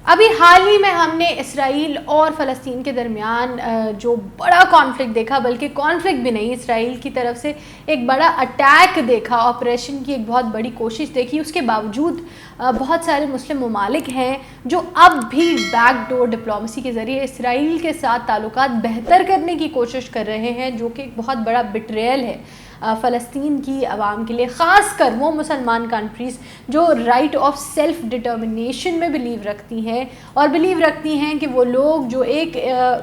ابھی حال ہی میں ہم نے اسرائیل اور فلسطین کے درمیان جو بڑا کانفلکٹ دیکھا، بلکہ کانفلکٹ بھی نہیں، اسرائیل کی طرف سے ایک بڑا اٹیک دیکھا، آپریشن کی ایک بہت بڑی کوشش دیکھی۔ اس کے باوجود بہت سارے مسلم ممالک ہیں جو اب بھی بیک ڈور ڈپلومیسی کے ذریعے اسرائیل کے ساتھ تعلقات بہتر کرنے کی کوشش کر رہے ہیں، جو کہ ایک بہت بڑا بٹریل ہے فلسطین کی عوام کے لیے، خاص کر وہ مسلمان کنٹریز جو رائٹ آف سیلف ڈٹرمنیشن میں بلیو رکھتی ہیں، اور بلیو رکھتی ہیں کہ وہ لوگ جو ایک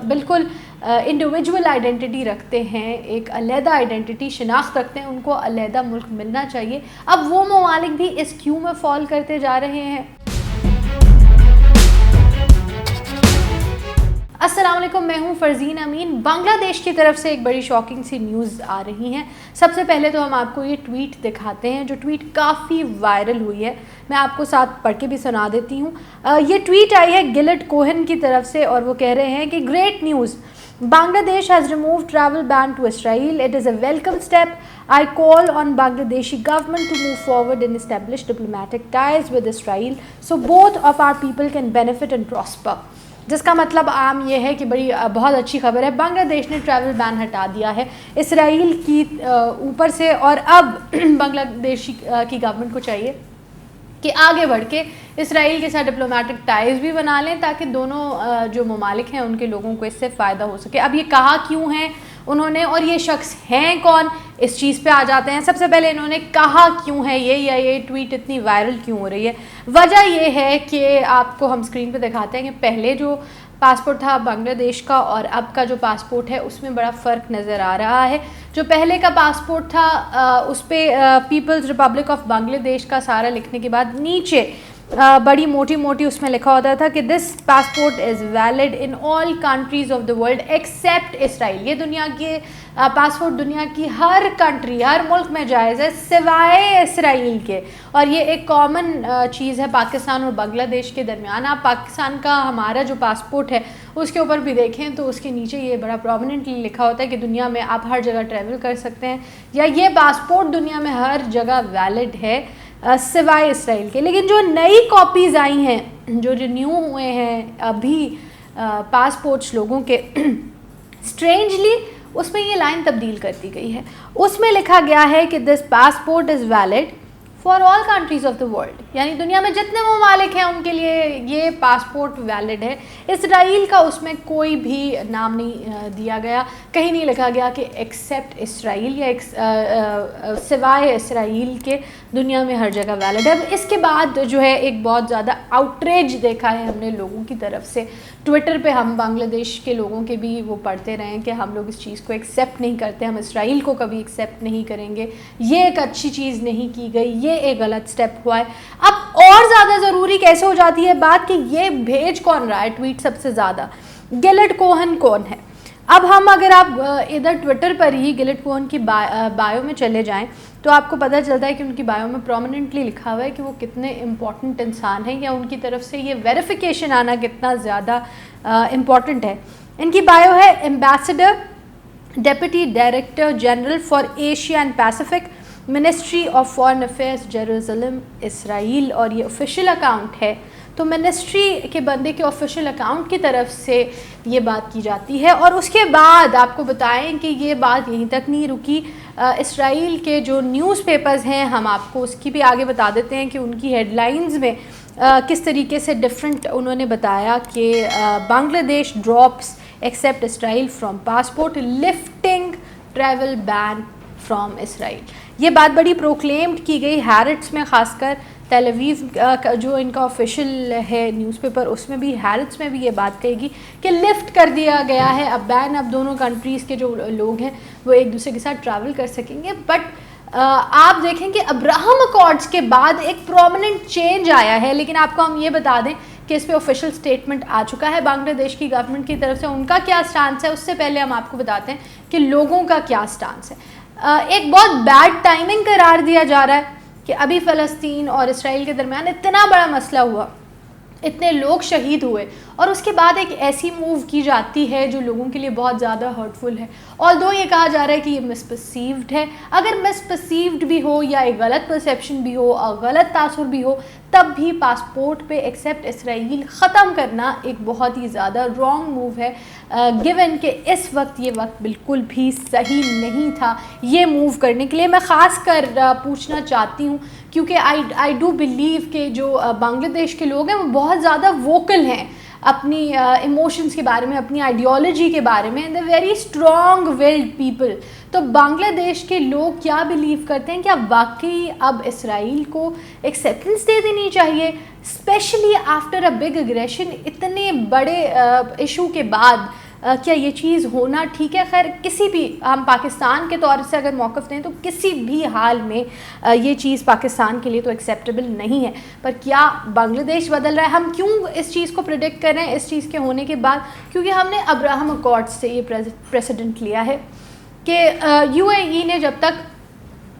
بالکل انڈیویجول آئیڈینٹی رکھتے ہیں، ایک علیحدہ آئیڈینٹی شناخت رکھتے ہیں، ان کو علیحدہ ملک ملنا چاہیے۔ اب وہ ممالک بھی اس کیو میں فال کرتے جا رہے ہیں۔ السلام علیکم، میں ہوں فرزین امین۔ بنگلہ دیش کی طرف سے ایک بڑی شاکنگ سی نیوز آ رہی ہیں۔ سب سے پہلے تو ہم آپ کو یہ ٹویٹ دکھاتے ہیں، جو ٹویٹ کافی وائرل ہوئی ہے، میں آپ کو ساتھ پڑھ کے بھی سنا دیتی ہوں۔ یہ ٹویٹ آئی ہے گلٹ کوہن کی طرف سے، اور وہ کہہ رہے ہیں کہ great news, Bangladesh has removed travel ban to Israel. It is a welcome step. I call on Bangladeshi government to move forward and establish diplomatic ties with Israel so both of our people can benefit and prosper. جس کا مطلب عام یہ ہے کہ بہت اچھی خبر ہے، بنگلہ دیش نے ٹریول بین ہٹا دیا ہے اسرائیل کی اوپر سے، اور اب بنگلہ دیش کی گورنمنٹ کو چاہیے کہ آگے بڑھ کے اسرائیل کے ساتھ ڈپلومیٹک ٹائز بھی بنا لیں، تاکہ دونوں جو ممالک ہیں ان کے لوگوں کو اس سے فائدہ ہو سکے۔ اب یہ کہا کیوں ہے انہوں نے، اور یہ شخص ہیں کون، اس چیز پہ آ جاتے ہیں۔ سب سے پہلے انہوں نے کہا کیوں ہے یہ ٹویٹ اتنی وائرل کیوں ہو رہی ہے۔ وجہ یہ ہے کہ آپ کو ہم اسکرین پہ دکھاتے ہیں کہ پہلے جو پاسپورٹ تھا بنگلہ دیش کا اور اب کا جو پاسپورٹ ہے اس میں بڑا فرق نظر آ رہا ہے۔ جو پہلے کا پاسپورٹ تھا اس پہ پیپلز ریپبلک آف بنگلہ دیش کا سارا لکھنے کے بعد نیچے بڑی موٹی اس میں لکھا ہوتا تھا کہ this passport is valid in all countries of the world except Israel. یہ دنیا کے پاسپورٹ دنیا کی ہر کنٹری، ہر ملک میں جائز ہے سوائے اسرائیل کے، اور یہ ایک کامن چیز ہے پاکستان اور بنگلہ دیش کے درمیان۔ آپ پاکستان کا ہمارا جو پاسپورٹ ہے اس کے اوپر بھی دیکھیں تو اس کے نیچے یہ بڑا پرومیننٹلی لکھا ہوتا ہے کہ دنیا میں آپ ہر جگہ ٹریول کر سکتے ہیں، یا یہ پاسپورٹ دنیا میں ہر جگہ ویلڈ ہے سوائے اسرائیل کے۔ لیکن جو نئی کاپیز آئی ہیں، جو رینیو ہوئے ہیں ابھی پاسپورٹس لوگوں کے، اسٹرینجلی اس میں یہ لائن تبدیل کر دی گئی ہے۔ اس میں لکھا گیا ہے کہ this passport is valid for all countries of the world, یعنی دنیا میں جتنے ممالک ہیں ان کے لیے یہ پاسپورٹ ویلڈ ہے۔ اسرائیل کا اس میں کوئی بھی نام نہیں دیا گیا، کہیں نہیں لکھا گیا کہ ایکسیپٹ اسرائیل یا سوائے اسرائیل کے دنیا میں ہر جگہ ویلڈ ہے۔ اس کے بعد جو ہے ایک بہت زیادہ آؤٹریج دیکھا ہے ہم نے لوگوں کی طرف سے، ٹویٹر پہ ہم بنگلہ دیش کے لوگوں کے بھی وہ پڑھتے رہے کہ ہم لوگ اس چیز کو ایکسیپٹ نہیں کرتے، ہم اسرائیل کو کبھی ایکسیپٹ نہیں کریں گے، یہ ایک اچھی چیز نہیں کی گئی، یہ ایک غلط سٹیپ ہوا ہے۔ اب اور زیادہ ضروری کیسے ہو جاتی ہے بات کہ یہ بھیج کون رہا ہے ٹویٹ سب سے زیادہ، گلٹ کوہن کون ہے۔ اب ہم اگر آپ ادھر ٹویٹر پر ہی گلٹ کوہن کی بایو میں چلے جائیں تو آپ کو پتہ چلتا ہے کہ ان کی بایو میں پرومیننٹلی لکھا ہوا ہے کہ وہ کتنے امپورٹنٹ انسان ہیں، یا ان کی طرف سے یہ ویریفیکیشن آنا کتنا زیادہ امپورٹنٹ ہے۔ ان کی بایو ہے ambassador deputy director general for Asia and Pacific, ministry of foreign affairs Jerusalem Israel, اور یہ آفیشیل اکاؤنٹ ہے۔ تو منسٹری کے بندے کے آفیشیل اکاؤنٹ کی طرف سے یہ بات کی جاتی ہے، اور اس کے بعد آپ کو بتائیں کہ یہ بات یہیں تک نہیں رکی۔ اسرائیل کے جو نیوز پیپرز ہیں، ہم آپ کو اس کی بھی آگے بتا دیتے ہیں کہ ان کی ہیڈ لائنز میں کس طریقے سے ڈفرینٹ انہوں نے بتایا کہ Bangladesh drops except Israel from passport lifting travel ban from Israel. یہ بات بڑی پروکلیمڈ کی گئی ہیرٹس میں، خاص کر تیل اویو جو ان کا آفیشیل ہے نیوز پیپر، اس میں بھی ہیرٹس میں بھی یہ بات کہے گی کہ لفٹ کر دیا گیا ہے اب بین، اب دونوں کنٹریز کے جو لوگ ہیں وہ ایک دوسرے کے ساتھ ٹریول کر سکیں گے۔ بٹ آپ دیکھیں کہ ابراہم اکارڈز کے بعد ایک پرومیننٹ چینج آیا ہے، لیکن آپ کو ہم یہ بتا دیں کہ اس پہ آفیشیل سٹیٹمنٹ آ چکا ہے بنگلہ دیش کی گورنمنٹ کی طرف سے۔ ان کا کیا سٹانس ہے اس سے پہلے ہم آپ کو بتاتے ہیں کہ لوگوں کا کیا سٹانس ہے۔ ایک بہت بیڈ ٹائمنگ قرار دیا جا رہا ہے کہ ابھی فلسطین اور اسرائیل کے درمیان اتنا بڑا مسئلہ ہوا، اتنے لوگ شہید ہوئے، اور اس کے بعد ایک ایسی موو کی جاتی ہے جو لوگوں کے لیے بہت زیادہ ہرٹفل ہے۔ although یہ کہا جا رہا ہے کہ یہ مس پرسیوڈ ہے، اگر مس پرسیوڈ بھی ہو یا ایک غلط پرسیپشن بھی ہو اور غلط تاثر بھی ہو، تب بھی پاسپورٹ پہ ایکسیپٹ اسرائیل ختم کرنا ایک بہت ہی زیادہ رانگ موو ہے، گیون کہ اس وقت یہ وقت بالکل بھی صحیح نہیں تھا یہ موو کرنے کے لیے۔ میں خاص کر پوچھنا چاہتی ہوں کیونکہ آئی ڈو بلیو کہ جو بنگلہ دیش کے لوگ ہیں وہ بہت زیادہ ووکل ہیں اپنی ایموشنز کے بارے میں، اپنی آئیڈیالوجی کے بارے میں، and very strong world people. تو بنگلہ دیش کے لوگ کیا بلیو کرتے ہیں، کیا واقعی اب اسرائیل کو ایکسیپٹنس دے دینی چاہیے، especially after a big aggression, اتنے بڑے ایشو کے بعد کیا یہ چیز ہونا ٹھیک ہے؟ خیر کسی بھی، ہم پاکستان کے طور سے اگر موقف دیں تو کسی بھی حال میں یہ چیز پاکستان کے لیے تو ایکسیپٹیبل نہیں ہے، پر کیا بنگلہ دیش بدل رہا ہے؟ ہم کیوں اس چیز کو پریڈکٹ کر رہے ہیں اس چیز کے ہونے کے بعد؟ کیونکہ ہم نے ابراہم اکارڈ سے یہ پریسیڈنٹ لیا ہے کہ یو اے ای نے جب تک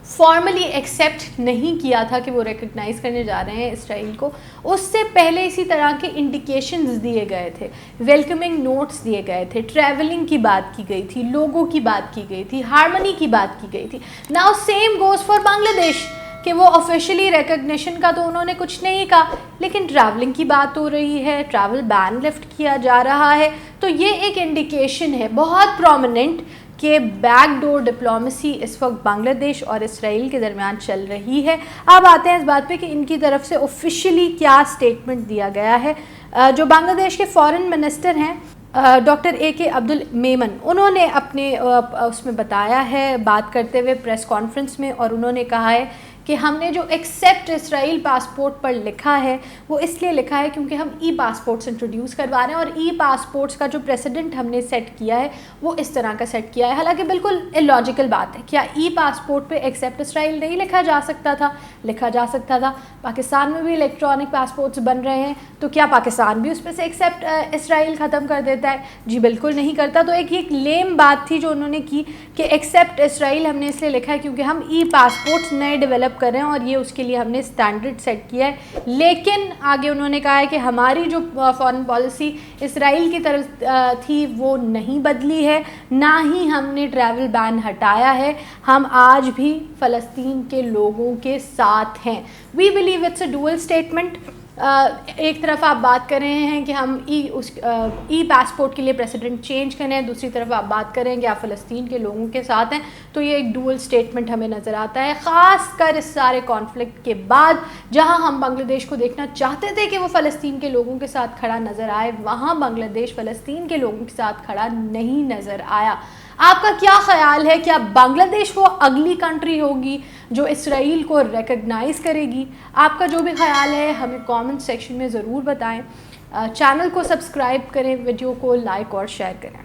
فارملی ایکسیپٹ نہیں کیا تھا کہ وہ ریکگنائز کرنے جا رہے ہیں اسرائیل کو، اس سے پہلے اسی طرح کے انڈیکیشنز دیے گئے تھے، ویلکمنگ نوٹس دیے گئے تھے، ٹریولنگ کی بات کی گئی تھی، لوگوں کی بات کی گئی تھی، ہارمنی کی بات کی گئی تھی۔ ناؤ سیم گوز فار بنگلہ دیش کہ وہ آفیشلی ریکگنیشن کا تو انہوں نے کچھ نہیں کہا، لیکن ٹریولنگ کی بات ہو رہی ہے، ٹریول بین لفٹ کیا جا رہا ہے، تو یہ ایک انڈیکیشن ہے بہت پرومیننٹ کہ بیک ڈور ڈپلومیسی اس وقت بنگلہ دیش اور اسرائیل کے درمیان چل رہی ہے۔ اب آتے ہیں اس بات پہ کہ ان کی طرف سے آفیشلی کیا سٹیٹمنٹ دیا گیا ہے۔ جو بنگلہ دیش کے فارن منسٹر ہیں ڈاکٹر اے کے عبد المیمن، انہوں نے اپنے اس میں بتایا ہے بات کرتے ہوئے پریس کانفرنس میں، اور انہوں نے کہا ہے کہ ہم نے جو ایکسیپٹ اسرائیل پاسپورٹ پر لکھا ہے وہ اس لیے لکھا ہے کیونکہ ہم ای پاسپورٹس انٹروڈیوس کروا رہے ہیں، اور ای پاسپورٹس کا جو پریسیڈنٹ ہم نے سیٹ کیا ہے وہ اس طرح کا سیٹ کیا ہے۔ حالانکہ بالکل الاجیکل بات ہے، کیا ای پاسپورٹ پہ ایکسیپٹ اسرائیل نہیں لکھا جا سکتا تھا؟ لکھا جا سکتا تھا۔ پاکستان میں بھی الیکٹرانک پاسپورٹس بن رہے ہیں، تو کیا پاکستان بھی اس پہ سے ایکسیپٹ اسرائیل ختم کر دیتا ہے؟ جی بالکل نہیں کرتا۔ تو ایک لیم بات تھی جو انہوں نے کی کہ ایکسیپٹ اسرائیل ہم نے اس لیے لکھا ہے کیونکہ ہم ای پاسپورٹس نئے ڈیولپ کر رہے ہیں اور یہ اس کے لیے ہم نے اسٹینڈرڈ سیٹ کیا ہے۔ لیکن آگے انہوں نے کہا ہے کہ ہماری جو فارن پالیسی اسرائیل کی طرف تھی وہ نہیں بدلی ہے، نہ ہی ہم نے ٹریول بین ہٹایا ہے، ہم آج بھی فلسطین کے لوگوں کے ساتھ ہیں۔ We believe it's a dual statement. ایک طرف آپ بات کر رہے ہیں کہ ہم ای پاسپورٹ کے لیے پریسیڈنٹ چینج کریں، دوسری طرف آپ بات کریں کہ آپ فلسطین کے لوگوں کے ساتھ ہیں، تو یہ ایک ڈوئل اسٹیٹمنٹ ہمیں نظر آتا ہے، خاص کر اس سارے کانفلکٹ کے بعد جہاں ہم بنگلہ دیش کو دیکھنا چاہتے تھے کہ وہ فلسطین کے لوگوں کے ساتھ کھڑا نظر آئے، وہاں بنگلہ دیش فلسطین کے لوگوں کے ساتھ کھڑا نہیں نظر آیا۔ آپ کا کیا خیال ہے؟ کیا بنگلہ دیش وہ اگلی کنٹری ہوگی جو اسرائیل کو ریکگنائز کرے گی؟ آپ کا جو بھی خیال ہے ہمیں کامنٹ سیکشن میں ضرور بتائیں۔ چینل کو سبسکرائب کریں، ویڈیو کو لائک اور شیئر کریں۔